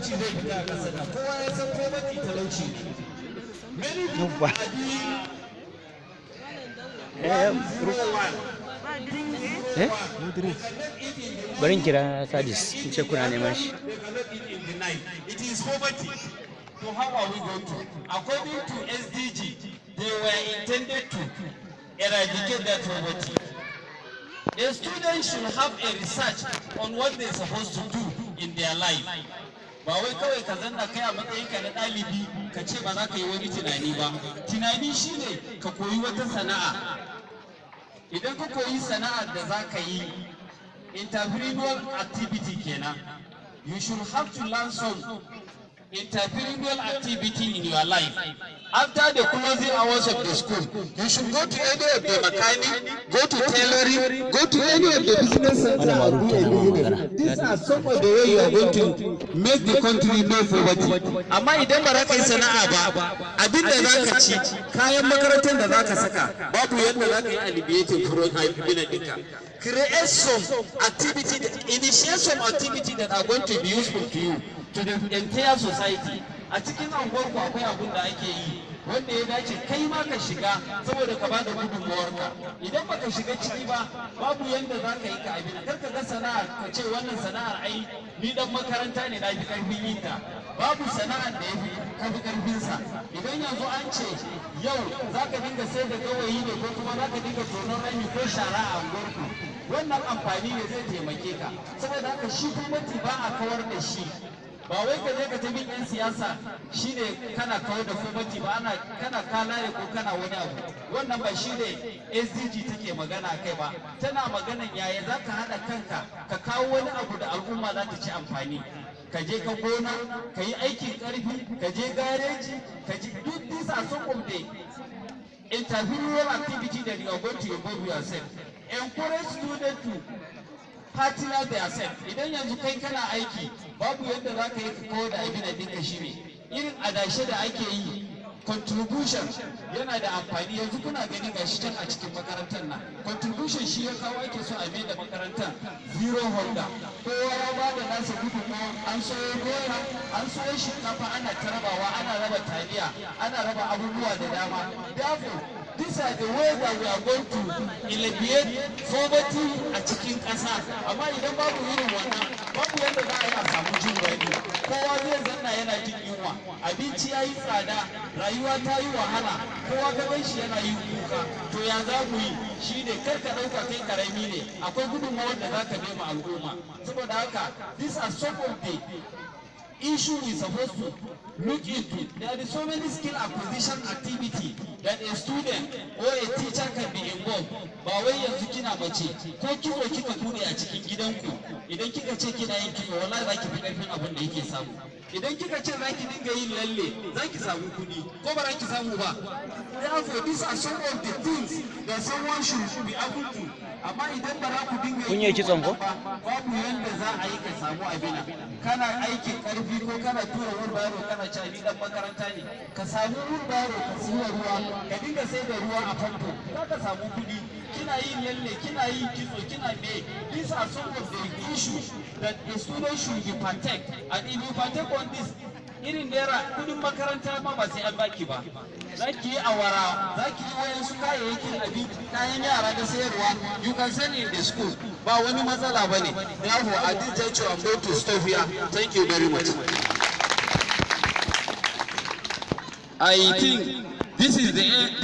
talauci zai fita a ƙasar nan. Kowa ya san poverty talauci ne. Many people are doing Barin kira Sadis in ce kuna neman shi. It is poverty. So how are we going to? According to SDG, they were intended to eradicate that poverty. A student should have a research on what they're supposed to do in their life. Ba wai kawai ka zanna kai a matsayinka na ɗalibi ka ce ba za ka yi wani tunani ba. Tunani shine ka koyi wata sana'a. Idan ka koyi sana'ar da za ka yi, entrepreneurial activity kenan. You should have to learn some entrepreneurial activity in your life. After the closing hours of the school, you should go to any of the mechanic, go to tailoring, go to any of the business center and do a business. These are some of the way you are going to make the country no poverty. Amma idan ba za ka yi sana'a ba, abin da za ka ci, kayan makarantar da za ka saka, babu yadda za ka yi alleviating from abin ɗinka. Create some activity, initiate some activity that are going to be useful to you, to the entire society. A cikin anguwarku akwai abin da ake yi wanda ya dace kai ma ka shiga saboda ka bada gudunmuwarka. Idan baka shiga ciki ba, babu yanda za ka yi ka abin. Kar ka ga sana'ar ka ce wannan sana'ar ai ni dan makaranta ne na fi karfin yin ta. Babu sana'ar da ya fi kafi karfinsa. Idan yanzu an ce yau za ka dinga sai da gawayi ne ko kuma za ka dinga tonon rami ko shara a anguwarku, wannan amfani ne zai taimake ka. Saboda haka shi gwamnati ba a kawar da shi. Ba wai ka je ka tafi yan siyasa shine kana kawar da gwamnati ba, ana kana kalare ko kana wani abu. Wannan ba shi ne SDG take magana kai ba. Tana maganan yaya za ka haɗa kanka ka kawo wani abu da al'umma za ta ci amfani. Ka je ka gona, ka yi aikin ƙarfi, ka je gareji, ka ji duk these are some of the entrepreneurial activity that you are going to involve yourself. Encourage students to partner themselves. Idan yanzu kai kana aiki, babu yadda za ka yi ka kawo da abin da ɗinka shi ne. Irin adashe da ake yi, contribution yana da amfani. Yanzu kuna gani gashi can a cikin makarantar nan. Contribution shi ya kawo ake so a mai da makarantar zero hunger. Kowa ya ba da nasa gudunmawa, an soyo doya, an soyo shinkafa, ana tarabawa, ana raba taliya, ana raba abubuwa da dama. Therefore, these are the ways that we are going to alleviate poverty a cikin ƙasa. Amma idan babu irin wannan, babu yadda za a yi a samu jin daɗi. Kowa zai zanna yana jin yunwa, abinci ya yi tsada, rayuwa ta yi wahala, kowa ka gan shi yana yin kuka. To ya za mu yi? Shi ne kar ka ɗauka kai karami ne, akwai gudunmawar da za ka nema al'umma. Saboda haka, these are some of the issue we supposed to look into. There is so many skill acquisition activity that a student or a teacher can be involved. Ba wai yanzu kina mace ko kitso kika bude a cikin gidanku, idan kika ce kina yin kitso wallahi za ki fi karfin abin da yake samu. Idan kika ce za ki dinga yin lalle za ki samu kuɗi ko ba za ki samu ba. Therefore these are some of the things that someone should be able to. Amma idan ba za ku dinga Kun yi kitson ko? babu yanda za a yi ka samu abin. Kana aikin karfi ko kana tura wheelbarrow kana cewa ni dan makaranta ne, ka samu wheelbarrow ka siya ruwa, ka dinga sai da ruwa a famfo, za ka samu kuɗi. Kina yin lalle, kina yin kitso, kina me. These are some of the issues that the student should be partake. And if you partake on this, irin naira kudin makaranta ma ba sai an baki ba. Za ki yi awara, za ki yi wayansu kayayyakin abinci, kayan yara da sayarwa. You can sell in the school. Ba wani matsala ba ne. Therefore, at this juncture, I'm going to stop here. Thank you very much. I think this is the end.